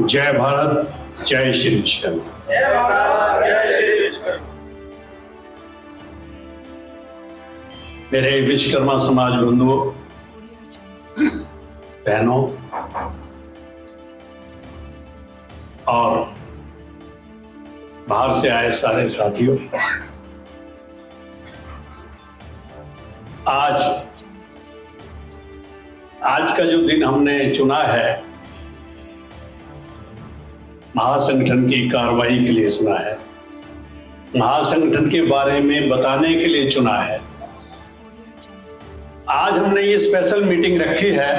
जय भारत, जय श्री विश्वकर्मा। जय भारत, जय श्री विश्वकर्मा। मेरे विश्वकर्मा समाज बंधुओं, बहनों और बाहर से आए सारे साथियों, आज का जो दिन हमने चुना है महासंगठन की कार्रवाई के लिए चुना है, महासंगठन के बारे में बताने के लिए चुना है। आज हमने ये स्पेशल मीटिंग रखी है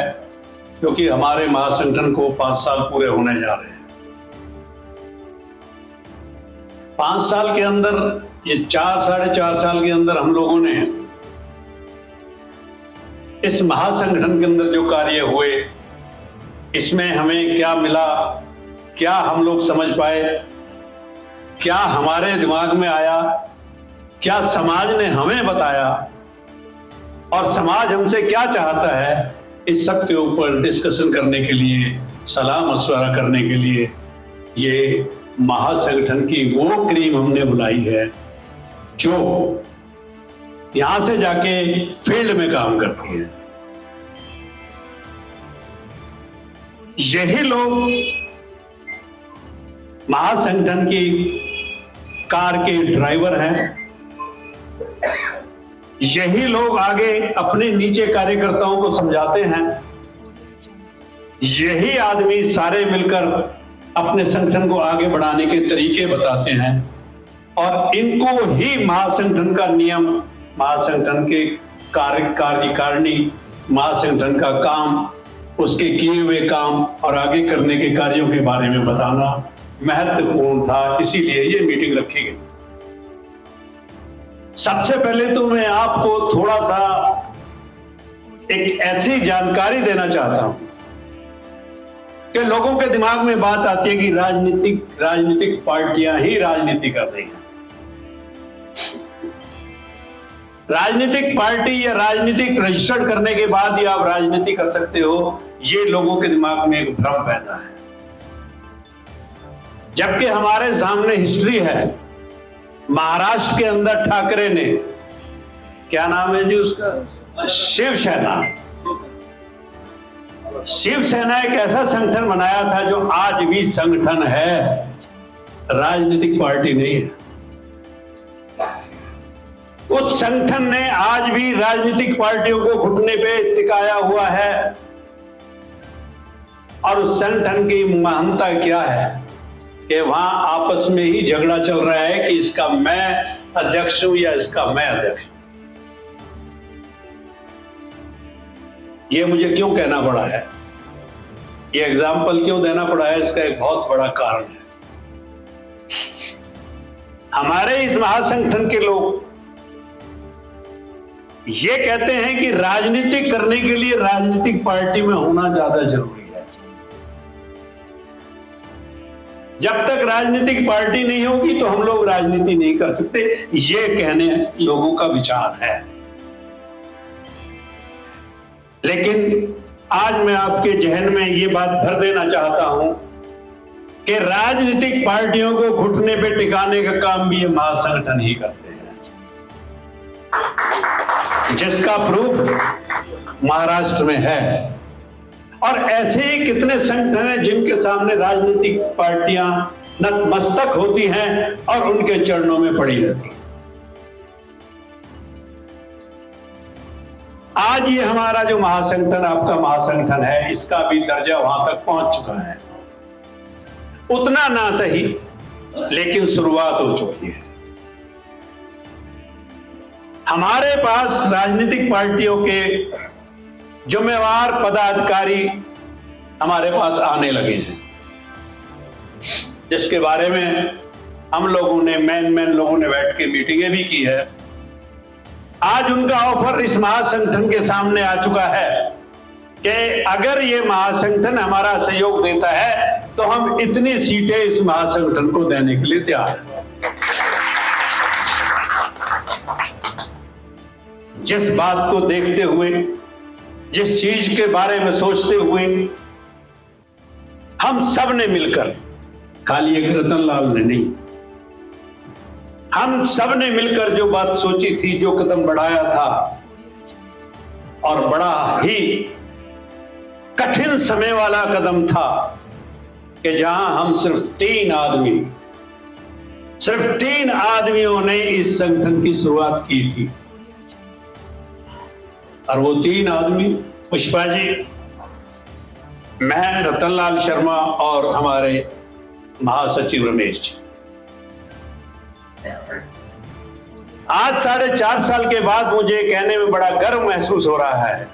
क्योंकि हमारे महासंगठन को 5 साल पूरे होने जा रहे हैं। 5 साल के अंदर, ये 4-4.5 साल के अंदर हम लोगों ने इस महासंगठन के अंदर जो कार्य हुए, इसमें हमें क्या मिला, क्या हम लोग समझ पाए, क्या हमारे दिमाग में आया, क्या समाज ने हमें बताया और समाज हमसे क्या चाहता है, इस सब के ऊपर डिस्कशन करने के लिए, सलाह मशवरा करने के लिए ये महासंगठन की वो टीम हमने बुलाई है जो यहां से जाके फील्ड में काम करती है। यही लोग महासंगठन की कार के ड्राइवर हैं, यही लोग आगे अपने नीचे कार्यकर्ताओं को समझाते हैं, यही आदमी सारे मिलकर अपने संगठन को आगे बढ़ाने के तरीके बताते हैं और इनको ही महासंगठन का नियम, महासंगठन के कार्यकारिणी, महासंगठन का काम, उसके किए हुए काम और आगे करने के कार्यों के बारे में बताना महत्वपूर्ण था, इसीलिए ये मीटिंग रखी गई। सबसे पहले तो मैं आपको थोड़ा सा एक ऐसी जानकारी देना चाहता हूं कि लोगों के दिमाग में बात आती है कि राजनीतिक पार्टियां ही राजनीति कर रही हैं। राजनीतिक पार्टी या राजनीतिक रजिस्टर्ड करने के बाद ही आप राजनीति कर सकते हो, ये लोगों के दिमाग में एक भ्रम पैदा है। जबकि हमारे सामने हिस्ट्री है। महाराष्ट्र के अंदर ठाकरे ने, क्या नाम है जी उसका, शिवसेना एक ऐसा संगठन बनाया था जो आज भी संगठन है, राजनीतिक पार्टी नहीं है। उस संगठन ने आज भी राजनीतिक पार्टियों को घुटने पे टिकाया हुआ है और उस संगठन की महानता क्या है कि वहां आपस में ही झगड़ा चल रहा है कि इसका मैं अध्यक्ष हूं या इसका मैं अध्यक्ष। ये मुझे क्यों कहना पड़ा है, ये एग्जाम्पल क्यों देना पड़ा है, इसका एक बहुत बड़ा कारण है। हमारे इस महासंगठन के लोग ये कहते हैं कि राजनीति करने के लिए राजनीतिक पार्टी में होना ज्यादा जरूरी है। जब तक राजनीतिक पार्टी नहीं होगी तो हम लोग राजनीति नहीं कर सकते, ये कहने लोगों का विचार है। लेकिन आज मैं आपके जहन में ये बात भर देना चाहता हूं कि राजनीतिक पार्टियों को घुटने पे टिकाने का काम भी ये महासंगठन ही करते हैं, जिसका प्रूफ महाराष्ट्र में है। और ऐसे ही कितने संगठन हैं जिनके सामने राजनीतिक पार्टियां नतमस्तक होती हैं और उनके चरणों में पड़ी रहती हैं। आज ये हमारा जो महासंगठन, आपका महासंगठन है, इसका भी दर्जा वहां तक पहुंच चुका है। उतना ना सही, लेकिन शुरुआत हो चुकी है। हमारे पास राजनीतिक पार्टियों के जिम्मेवार पदाधिकारी हमारे पास आने लगे हैं, जिसके बारे में हम लोगों ने मेन लोगों ने बैठ के मीटिंगें भी की है। आज उनका ऑफर इस महासंगठन के सामने आ चुका है कि अगर ये महासंगठन हमारा सहयोग देता है तो हम इतनी सीटें इस महासंगठन को देने के लिए तैयार हैं। जिस बात को देखते हुए, जिस चीज के बारे में सोचते हुए हम सब ने मिलकर, खाली एक रतनलाल ने नहीं, हम सब ने मिलकर जो बात सोची थी, जो कदम बढ़ाया था, और बड़ा ही कठिन समय वाला कदम था कि जहां हम सिर्फ तीन आदमियों ने इस संगठन की शुरुआत की थी। और वो तीन आदमी पुष्पा जी, मैं, रतनलाल शर्मा और हमारे महासचिव रमेश जी। आज 4.5 साल के बाद मुझे कहने में बड़ा गर्व महसूस हो रहा है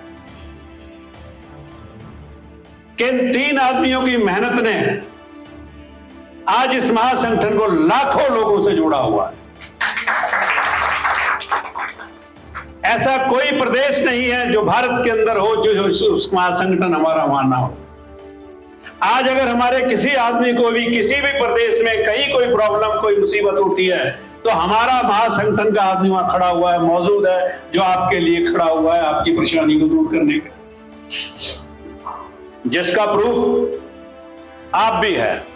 कि इन तीन आदमियों की मेहनत ने आज इस महासंगठन को लाखों लोगों से जोड़ा हुआ है। ऐसा कोई प्रदेश नहीं है जो भारत के अंदर हो जो उस महासंगठन हमारा वहां ना हो। आज अगर हमारे किसी आदमी को भी किसी भी प्रदेश में कहीं कोई प्रॉब्लम, कोई मुसीबत उठी है, तो हमारा महासंगठन का आदमी वहां खड़ा हुआ है, मौजूद है, जो आपके लिए खड़ा हुआ है, आपकी परेशानी को दूर करने के, जिसका प्रूफ आप भी है।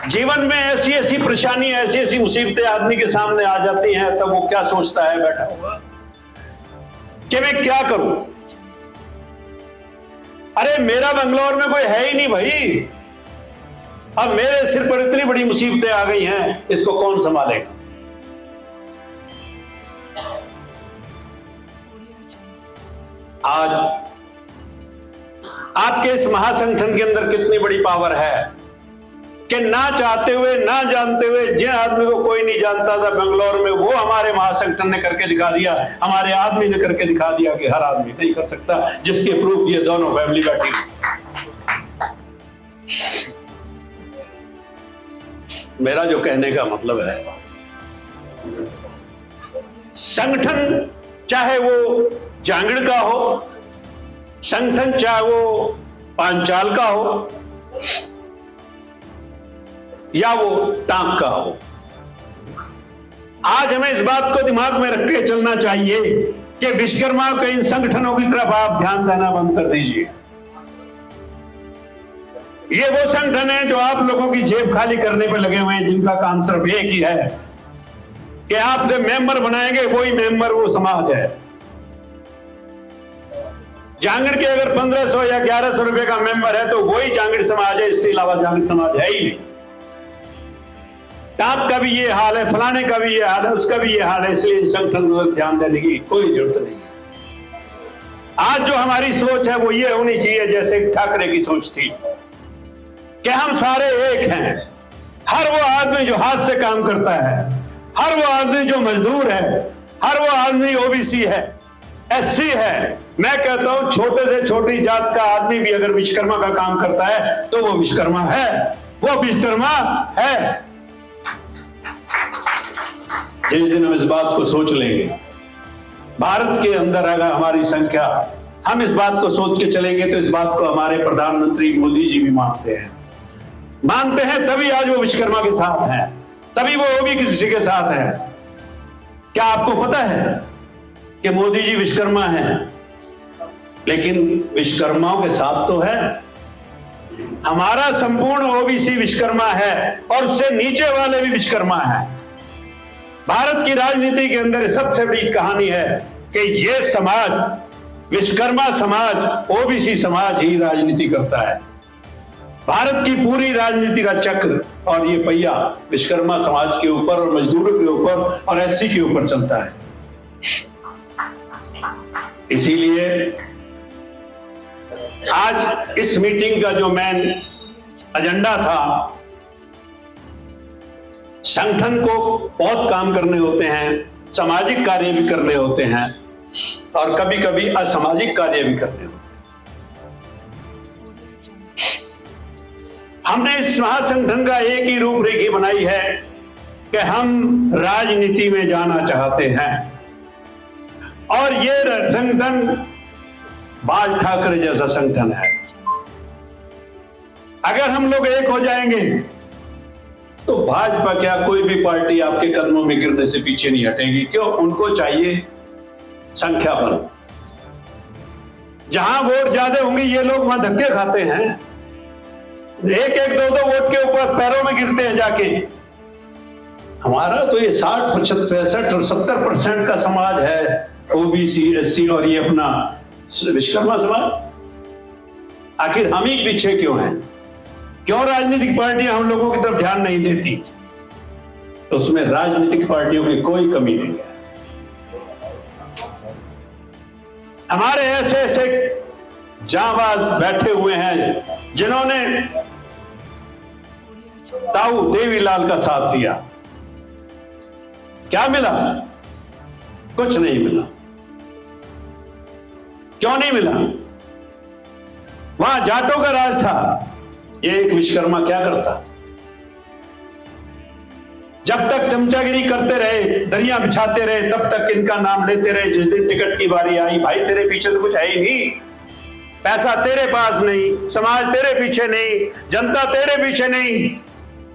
जीवन में ऐसी ऐसी परेशानी, ऐसी ऐसी मुसीबतें आदमी के सामने आ जाती हैं, तब वो क्या सोचता है बैठा हुआ कि मैं क्या करूं। अरे मेरा बेंगलोर में कोई है ही नहीं भाई, अब मेरे सिर पर इतनी बड़ी मुसीबतें आ गई हैं, इसको कौन संभालेगा। आज आपके इस महासंगठन के अंदर कितनी बड़ी पावर है कि ना चाहते हुए, ना जानते हुए, जिन आदमी को कोई नहीं जानता था बेंगलोर में, वो हमारे महासंगठन ने करके दिखा दिया, हमारे आदमी ने करके दिखा दिया कि हर आदमी नहीं कर सकता, जिसके प्रूफ ये दोनों फैमिली बैठी। मेरा जो कहने का मतलब है, संगठन चाहे वो जांगड़ का हो, संगठन चाहे वो पांचाल का हो, या वो टांक का हो, आज हमें इस बात को दिमाग में रख के चलना चाहिए कि विश्वकर्मा के इन संगठनों की तरफ आप ध्यान देना बंद कर दीजिए। ये वो संगठन है जो आप लोगों की जेब खाली करने पर लगे हुए हैं, जिनका काम सिर्फ एक ही है कि आप जो मेंबर बनाएंगे वही मेंबर वो समाज है। जांगड़ के अगर 1500 या 1100 रुपए का मेंबर है तो वही जांगड़ समाज है, इससे अलावा जांगड़ समाज है ही नहीं। टाप का भी ये हाल है, फलाने का भी ये हाल है, उसका भी ये हाल है, इसलिए संगठन को ध्यान देने की कोई जरूरत नहीं है। आज जो हमारी सोच है वो ये होनी चाहिए जैसे ठाकरे की सोच थी कि हम सारे एक हैं। हर वो आदमी जो हाथ से काम करता है, हर वो आदमी जो मजदूर है, हर वो आदमी ओबीसी है, एससी है, मैं कहता हूं छोटे से छोटी जात का आदमी भी अगर विश्वकर्मा का काम करता है तो वो विश्वकर्मा है, वो विश्वकर्मा है। जिस दिन हम इस बात को सोच लेंगे, भारत के अंदर अगर हमारी संख्या, हम इस बात को सोच के चलेंगे तो इस बात को हमारे प्रधानमंत्री मोदी जी भी मानते हैं, तभी आज वो विश्वकर्मा के साथ हैं, तभी वो भी किसी के साथ है। क्या आपको पता है कि मोदी जी विश्वकर्मा हैं, लेकिन विश्वकर्माओं के साथ तो है हमारा संपूर्ण ओबीसी विश्वकर्मा है और उससे नीचे वाले भी विश्वकर्मा हैं। भारत की राजनीति के अंदर सबसे बड़ी कहानी है कि ये समाज, विश्वकर्मा समाज, ओबीसी समाज ही राजनीति करता है। भारत की पूरी राजनीति का चक्र और ये पहिया विश्वकर्मा समाज के ऊपर और मजदूरों के ऊपर और एससी के ऊपर चलता है। इसीलिए आज इस मीटिंग का जो मेन एजेंडा था, संगठन को बहुत काम करने होते हैं, सामाजिक कार्य भी करने होते हैं और कभी कभी असामाजिक कार्य भी करने होते हैं। हमने इस महासंगठन का एक ही रूपरेखा बनाई है कि हम राजनीति में जाना चाहते हैं और ये संगठन बाल ठाकरे जैसा संगठन है। अगर हम लोग एक हो जाएंगे तो भाजपा क्या कोई भी पार्टी आपके कदमों में गिरने से पीछे नहीं हटेगी। क्यों? उनको चाहिए संख्या बल। जहां वोट ज्यादा होंगे ये लोग वहां धक्के खाते हैं, एक एक दो दो वोट के ऊपर पैरों में गिरते हैं जाके। हमारा तो ये 60, 65 और 70% का समाज है, ओबीसी, एससी और ये अपना विश्वकर्मा समाज। आखिर हम ही पीछे क्यों हैं? क्यों राजनीतिक पार्टियां हम लोगों की तरफ ध्यान नहीं देती? तो उसमें राजनीतिक पार्टियों की कोई कमी नहीं है। हमारे ऐसे ऐसे जांबाज बैठे हुए हैं जिन्होंने ताऊ देवीलाल का साथ दिया। क्या मिला? कुछ नहीं मिला। क्यों नहीं मिला? वहां जाटों का राज था। ये एक विश्वकर्मा क्या करता? जब तक चमचागिरी करते रहे, दरिया बिछाते रहे, तब तक इनका नाम लेते रहे। जिस दिन टिकट की बारी आई, भाई तेरे पीछे तो कुछ है ही नहीं, पैसा तेरे पास नहीं, समाज तेरे पीछे नहीं, जनता तेरे पीछे नहीं,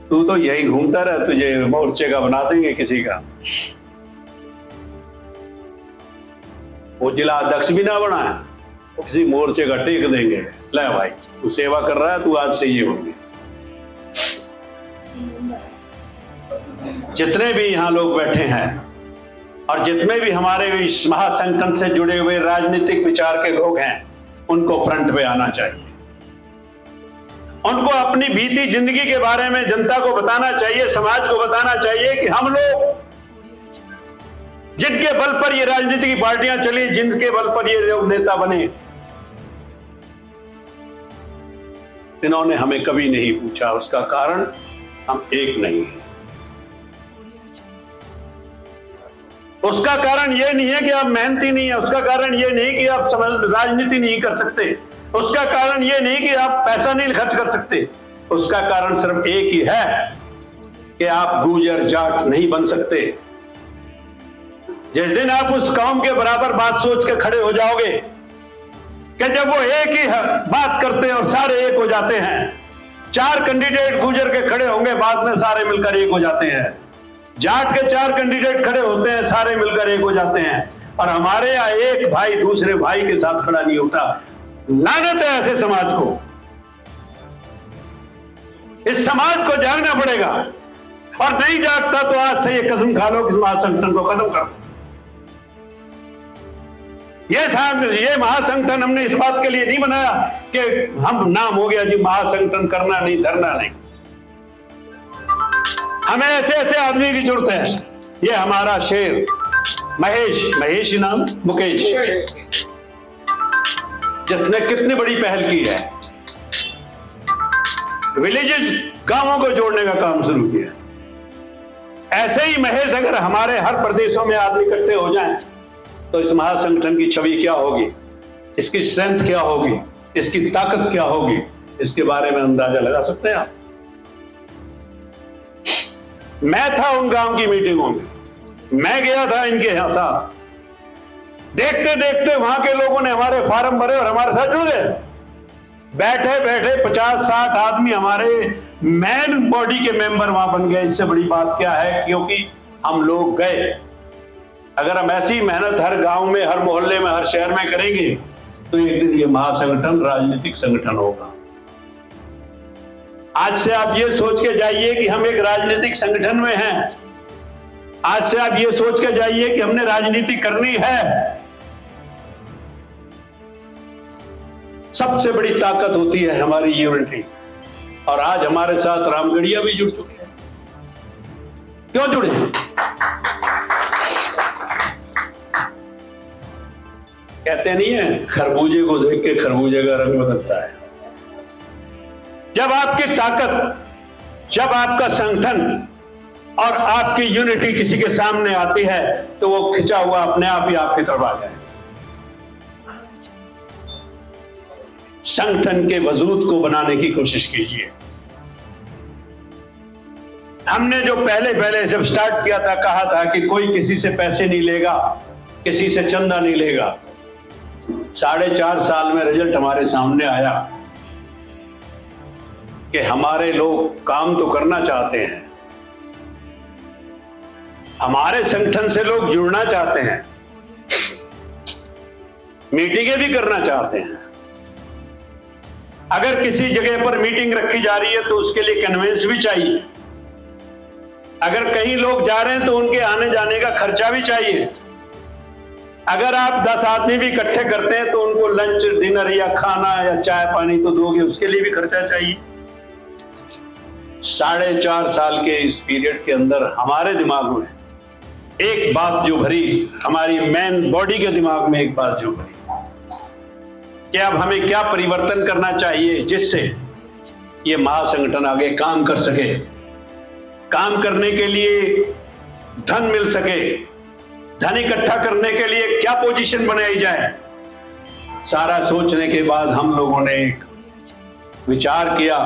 तू तो यही घूमता रह, तुझे मोर्चे का बना देंगे किसी का। वो जिला अध्यक्ष भी ना बना है, किसी मोर्चे का टेक देंगे। ले भाई तू सेवा कर रहा है, तू आज से ये होंगे। जितने भी यहां लोग बैठे हैं और जितने भी हमारे इस महासंगठन से जुड़े हुए राजनीतिक विचार के लोग हैं, उनको फ्रंट पे आना चाहिए। उनको अपनी बीती जिंदगी के बारे में जनता को बताना चाहिए, समाज को बताना चाहिए कि हम लोग जिनके बल पर ये राजनीतिक पार्टियां चली, जिनके बल पर ये लोग नेता बने, इन्होंने हमें कभी नहीं पूछा। उसका कारण हम एक नहीं हैं। उसका कारण यह नहीं है कि आप मेहनती नहीं है, उसका कारण यह नहीं कि आप राजनीति नहीं कर सकते, उसका कारण यह नहीं कि आप पैसा नहीं खर्च कर सकते। उसका कारण सिर्फ एक ही है कि आप गुर्जर जाट नहीं बन सकते। जिस दिन आप उस कौम के बराबर बात सोच के खड़े हो जाओगे कि जब वो एक ही बात करते हैं और सारे एक हो जाते हैं, 4 कैंडिडेट गुर्जर के खड़े होंगे, बाद में सारे मिलकर एक हो जाते हैं। जाट के 4 कैंडिडेट खड़े होते हैं, सारे मिलकर एक हो जाते हैं। और हमारे यहाँ एक भाई दूसरे भाई के साथ खड़ा नहीं होता। लानत है ऐसे समाज को। इस समाज को जागना पड़ेगा, और नहीं जागता तो आज से ये कसम खा लो कि महासंगठन को खत्म कर दो। ये महासंगठन हमने इस बात के लिए नहीं बनाया कि हम नाम हो गया जी महासंगठन, करना नहीं, धरना नहीं। हमें ऐसे ऐसे आदमी की जरूरत है। ये हमारा शेर महेश नाम, मुकेश, जिसने कितनी बड़ी पहल की है, विलेजेस, गांवों को जोड़ने का काम शुरू किया। ऐसे ही महेश अगर हमारे हर प्रदेशों में आदमी इकट्ठे हो जाएं, तो इस महासंगठन की छवि क्या होगी, इसकी स्ट्रेंथ क्या होगी, इसकी ताकत क्या होगी, इसके बारे में अंदाजा लगा सकते हैं आप। मैं था उन गांव की मीटिंगों में, मैं गया था इनके यहां साथ। देखते देखते वहां के लोगों ने हमारे फार्म भरे और हमारे साथ जुड़ गए। बैठे बैठे 50-60 आदमी हमारे मेन बॉडी के मेंबर वहां बन गए। इससे बड़ी बात क्या है, क्योंकि हम लोग गए। अगर हम ऐसी मेहनत हर गांव में, हर मोहल्ले में, हर शहर में करेंगे, तो एक दिन ये महासंगठन राजनीतिक संगठन होगा। आज से आप ये सोच के जाइए कि हम एक राजनीतिक संगठन में हैं। आज से आप ये सोच के जाइए कि हमने राजनीति करनी है। सबसे बड़ी ताकत होती है हमारी यूनिटी। और आज हमारे साथ रामगढ़िया भी जुड़ चुके हैं। क्यों जुड़े? कहते नहीं है खरबूजे को देख के खरबूजे का रंग बदलता है। जब आपकी ताकत, जब आपका संगठन और आपकी यूनिटी किसी के सामने आती है, तो वो खिंचा हुआ अपने आप ही आपकी तरफ आ जाए। संगठन के वजूद को बनाने की कोशिश कीजिए। हमने जो पहले जब स्टार्ट किया था, कहा था कि कोई किसी से पैसे नहीं लेगा, किसी से चंदा नहीं लेगा। 4.5 साल में रिजल्ट हमारे सामने आया कि हमारे लोग काम तो करना चाहते हैं, हमारे संगठन से लोग जुड़ना चाहते हैं, मीटिंगें भी करना चाहते हैं। अगर किसी जगह पर मीटिंग रखी जा रही है तो उसके लिए कन्वेंस भी चाहिए। अगर कहीं लोग जा रहे हैं तो उनके आने जाने का खर्चा भी चाहिए। अगर आप 10 आदमी भी इकट्ठे करते हैं तो उनको लंच डिनर या खाना या चाय पानी तो दोगे, उसके लिए भी खर्चा चाहिए। 4.5 साल के इस पीरियड के अंदर हमारे दिमाग में एक बात जो भरी, हमारी मेन बॉडी के दिमाग में एक बात जो भरी कि अब हमें क्या परिवर्तन करना चाहिए जिससे ये महासंगठन आगे काम कर सके। काम करने के लिए धन मिल सके, धन इकट्ठा करने के लिए क्या पोजीशन बनाई जाए। सारा सोचने के बाद हम लोगों ने एक विचार किया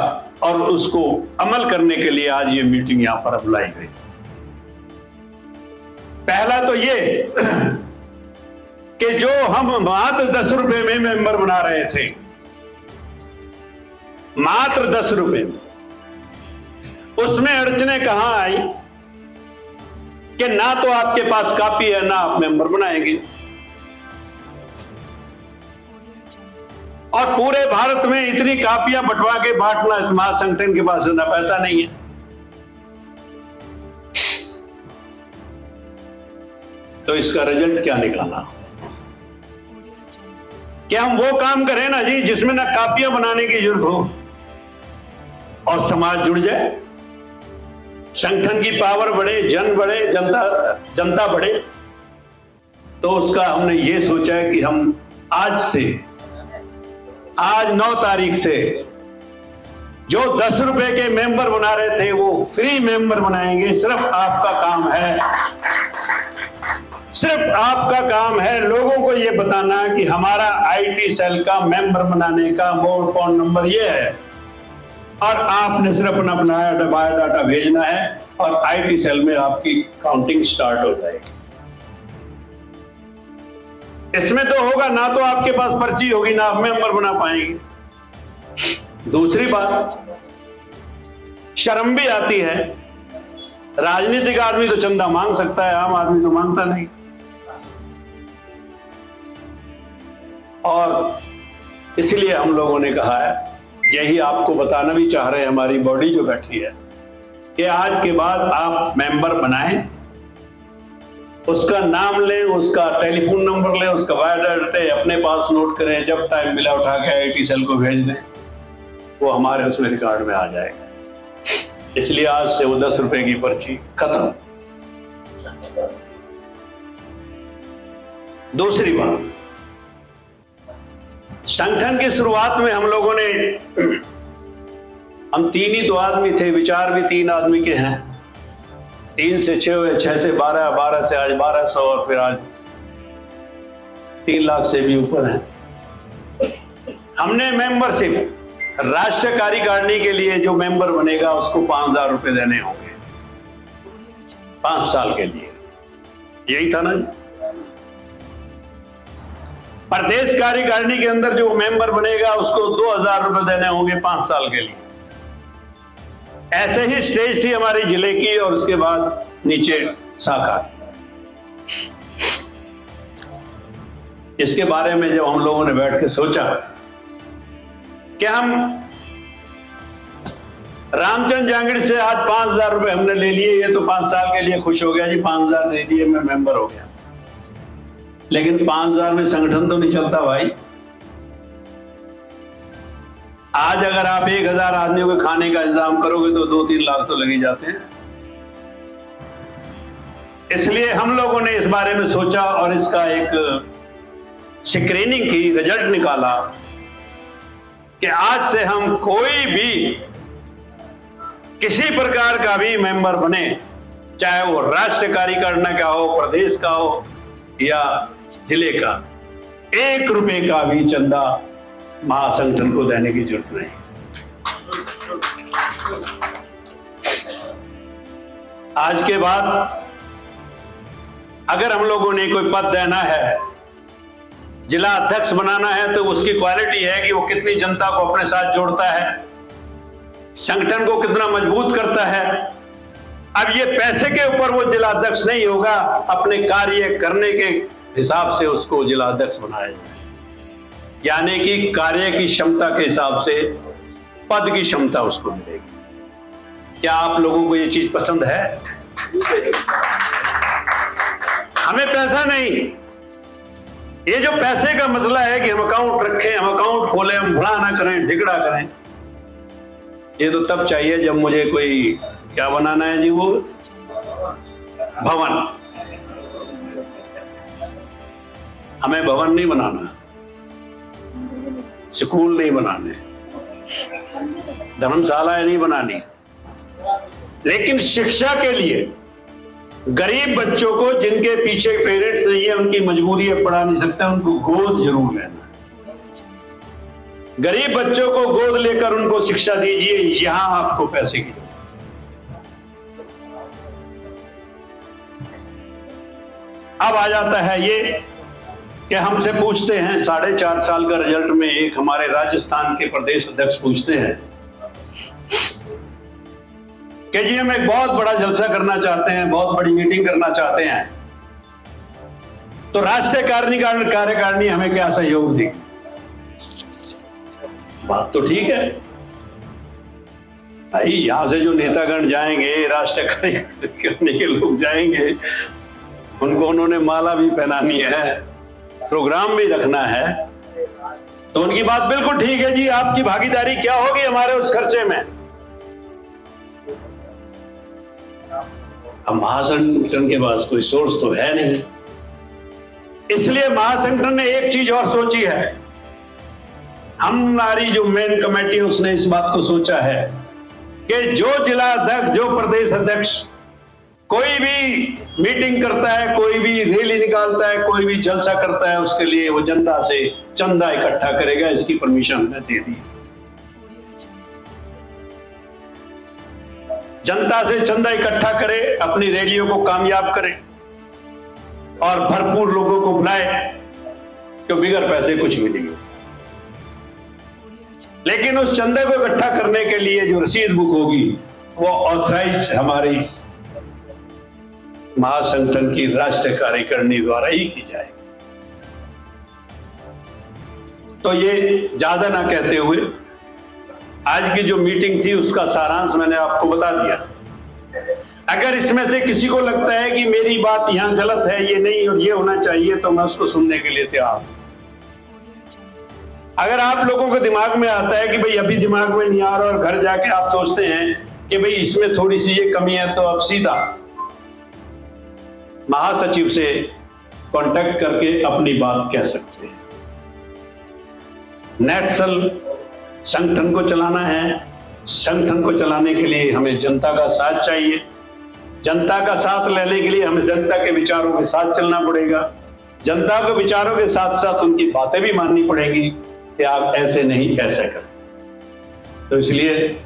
और उसको अमल करने के लिए आज ये मीटिंग यहां पर बुलाई गई। पहला तो ये कि जो हम मात्र 10 रुपए में मेंबर बना रहे थे, मात्र 10 रुपए में, उसमें अड़चने कहां आई कि ना तो आपके पास कॉपी है ना आप मेंबर बनाएंगे। और पूरे भारत में इतनी कॉपियां बंटवा के बांटना इस महासंगठन के पास ना पैसा नहीं है। तो इसका रिजल्ट क्या निकाला कि हम वो काम करें ना जी जिसमें ना कॉपियां बनाने की जरूरत हो और समाज जुड़ जाए, संगठन की पावर बढ़े, जन बढ़े, जनता बढ़े। तो उसका हमने ये सोचा है कि हम आज 9 तारीख से जो 10 रुपए के मेंबर बना रहे थे वो फ्री मेंबर बनाएंगे। सिर्फ आपका काम है लोगों को ये बताना कि हमारा आईटी सेल का मेंबर बनाने का मोड फोन नंबर ये है और आपने सिर्फ अपना बायोडाटा भेजना है और आईटी सेल में आपकी काउंटिंग स्टार्ट हो जाएगी। इसमें तो होगा ना तो आपके पास पर्ची होगी ना आप मेंबर बना पाएंगे। दूसरी बात, शर्म भी आती है। राजनीतिक आदमी तो चंदा मांग सकता है, आम आदमी तो मांगता नहीं। और इसलिए हम लोगों ने कहा है, यही आपको बताना भी चाह रहे हैं, हमारी बॉडी जो बैठी है, कि आज के बाद आप मेंबर बनाएं, उसका नाम लें, उसका टेलीफोन नंबर लें, उसका बायोडाटा अपने पास नोट करें, जब टाइम मिला उठा के आईटी सेल को भेज दें, वो हमारे उसमें रिकॉर्ड में आ जाएगा। इसलिए आज से वो 10 रुपए की पर्ची खत्म। दूसरी बात, संगठन की शुरुआत में हम लोगों ने, हम 3 ही तो आदमी थे, विचार भी 3 आदमी के हैं। 3 से 6 हुए, 6 से 12, 12 से आज 1200 और फिर आज 3 लाख से भी ऊपर है। हमने मेंबरशिप राष्ट्रीय कार्यकारिणी के लिए जो मेंबर बनेगा उसको 5000 रुपए देने होंगे 5 साल के लिए। यही था ना जी। प्रदेश कार्यकारिणी के अंदर जो मेंबर बनेगा उसको 2000 रुपए देने होंगे 5 साल के लिए। ऐसे ही स्टेज थी हमारे जिले की और उसके बाद नीचे शाखा। इसके बारे में जब हम लोगों ने बैठ के सोचा कि हम रामचंद्र जांगड़ी से आज 5000 रुपए हमने ले लिए, ये तो 5 साल के लिए खुश हो गया जी, 5000 दे दिए, मैं मेंबर हो गया। लेकिन 5000 में संगठन तो नहीं चलता भाई। आज अगर आप 1000 आदमियों के खाने का इंतजाम करोगे तो 2-3 लाख तो लग ही जाते हैं। इसलिए हम लोगों ने इस बारे में सोचा और इसका एक स्क्रीनिंग की, रिजल्ट निकाला कि आज से हम कोई भी किसी प्रकार का भी मेंबर बने, चाहे वो राष्ट्रीय कार्यकारिणी का हो, प्रदेश का हो या जिले का, 1 रुपए का भी चंदा महासंगठन को देने की जरूरत नहीं। आज के बाद अगर हम लोगों ने कोई पद देना है, जिला अध्यक्ष बनाना है, तो उसकी क्वालिटी है कि वो कितनी जनता को अपने साथ जोड़ता है, संगठन को कितना मजबूत करता है। अब ये पैसे के ऊपर वो जिला अध्यक्ष नहीं होगा, अपने कार्य करने के हिसाब से उसको जिला अध्यक्ष बनाया जाए। यानी कि कार्य की क्षमता के हिसाब से पद की क्षमता उसको मिलेगी। क्या आप लोगों को ये चीज पसंद है? हमें पैसा नहीं, ये जो पैसे का मसला है कि हम अकाउंट रखें, हम अकाउंट खोलें, हम भड़ा ना करें, ढिगड़ा करें, ये तो तब चाहिए जब मुझे कोई क्या बनाना है जी, वो भवन। हमें भवन नहीं बनाना, स्कूल नहीं बनाने, धर्मशालाएं नहीं बनानी, लेकिन शिक्षा के लिए गरीब बच्चों को जिनके पीछे पेरेंट्स नहीं है, उनकी मजबूरी है, पढ़ा नहीं सकते, उनको गोद जरूर लेना है। गरीब बच्चों को गोद लेकर उनको शिक्षा दीजिए, यहां आपको पैसे की जरूरत। अब आ जाता है ये कि हमसे पूछते हैं 4.5 साल का रिजल्ट में, एक हमारे राजस्थान के प्रदेश अध्यक्ष पूछते हैं कि जी हम एक बहुत बड़ा जलसा करना चाहते हैं, बहुत बड़ी मीटिंग करना चाहते हैं, तो राष्ट्रीय कार्यकारिणी हमें क्या सहयोग देगी? बात तो ठीक है भाई, यहां से जो नेतागण जाएंगे, राष्ट्रीय कार्यकारिणी के लोग जाएंगे, उनको उन्होंने माला भी पहनानी है, प्रोग्राम भी रखना है, तो उनकी बात बिल्कुल ठीक है जी, आपकी भागीदारी क्या होगी हमारे उस खर्चे में? अब महासंगठन के पास कोई सोर्स तो है नहीं, इसलिए महासंगठन ने एक चीज और सोची है। हमारी जो मेन कमेटी है उसने इस बात को सोचा है कि जो जिला अध्यक्ष, जो प्रदेश अध्यक्ष कोई भी मीटिंग करता है, कोई भी रैली निकालता है, कोई भी जलसा करता है, उसके लिए वो जनता से चंदा इकट्ठा करेगा। इसकी परमिशन हमने दे दी। जनता से चंदा इकट्ठा करे, अपनी रैलियों को कामयाब करे और भरपूर लोगों को बुलाए, तो बिगर पैसे कुछ भी नहीं हो। लेकिन उस चंदे को इकट्ठा करने के लिए जो रसीद बुक होगी वो ऑथराइज हमारी महासंगठन की राष्ट्रीय कार्यकारिणी द्वारा ही की जाएगी। तो ये ज्यादा ना कहते हुए आज की जो मीटिंग थी उसका सारांश मैंने आपको बता दिया। अगर इसमें से किसी को लगता है कि मेरी बात यहां गलत है, ये नहीं और ये होना चाहिए, तो मैं उसको सुनने के लिए तैयार हूं। अगर आप लोगों के दिमाग में आता है कि भाई अभी दिमाग में नहीं आ रहा और घर जाके आप सोचते हैं कि भाई इसमें थोड़ी सी ये कमी है, तो आप सीधा महासचिव से कांटेक्ट करके अपनी बात कह सकते हैं। नेटसल संगठन को चलाना है, संगठन को चलाने के लिए हमें जनता का साथ चाहिए। जनता का साथ लेने के लिए हमें जनता के विचारों के साथ चलना पड़ेगा। जनता के विचारों के साथ साथ उनकी बातें भी माननी पड़ेगी कि आप ऐसे नहीं ऐसे करें। तो इसलिए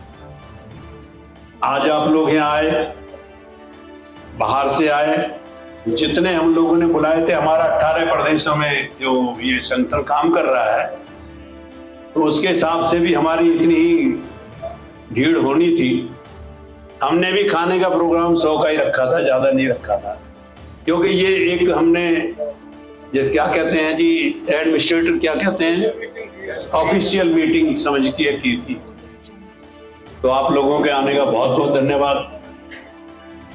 आज आप लोग यहाँ आए, बाहर से आए, जितने हम लोगों ने बुलाए थे, हमारा 18 प्रदेशों में जो ये संगठन काम कर रहा है, तो उसके हिसाब से भी हमारी इतनी ही भीड़ होनी थी। हमने भी खाने का प्रोग्राम 100 का ही रखा था, ज्यादा नहीं रखा था, क्योंकि ये एक हमने जो क्या कहते हैं जी, एडमिनिस्ट्रेटर क्या कहते हैं, ऑफिशियल मीटिंग समझ के की थी। तो आप लोगों के आने का बहुत बहुत धन्यवाद।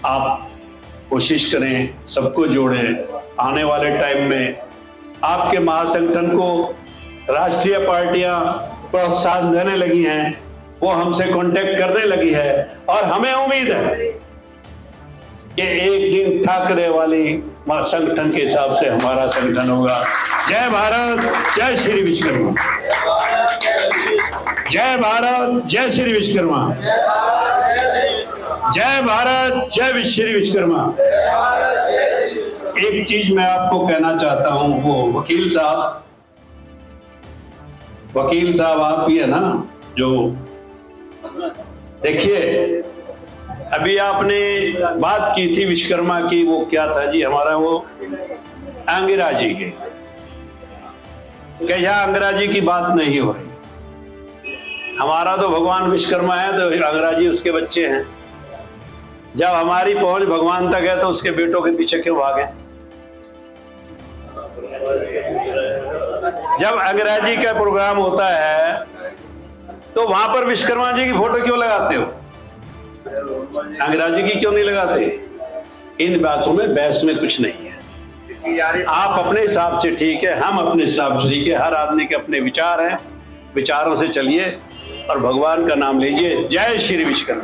आप कोशिश करें, सबको जोड़ें। आने वाले टाइम में आपके महासंगठन को राष्ट्रीय पार्टियां प्रोत्साहन देने लगी हैं, वो हमसे कांटेक्ट करने लगी है, और हमें उम्मीद है कि एक दिन ठाकरे वाली संगठन के हिसाब से हमारा संगठन होगा। जय भारत, जय श्री विश्वकर्मा। जय भारत, जय श्री विश्वकर्मा। जय भारत, जय श्री विश्वकर्मा। एक चीज मैं आपको कहना चाहता हूं, वो वकील साहब आप ही है ना, जो देखिए अभी आपने बात की थी विश्वकर्मा की, वो क्या था जी हमारा, वो अंग्राजी की, क्या यहाँ अंग्राजी की बात नहीं हो रही। हमारा तो भगवान विश्वकर्मा है, तो अंग्राजी उसके बच्चे हैं। जब हमारी पहुंच भगवान तक है तो उसके बेटों के पीछे क्यों भागे? जब अंग्रेजी का प्रोग्राम होता है तो वहां पर विश्वकर्मा जी की फोटो क्यों लगाते हो? अंग्रेजी की क्यों नहीं लगाते? इन बातों में बहस में कुछ नहीं है। आप अपने हिसाब से ठीक है, हम अपने हिसाब से ठीक है। हर आदमी के अपने विचार हैं, विचारों से चलिए और भगवान का नाम लीजिए। जय श्री विश्वकर्मा।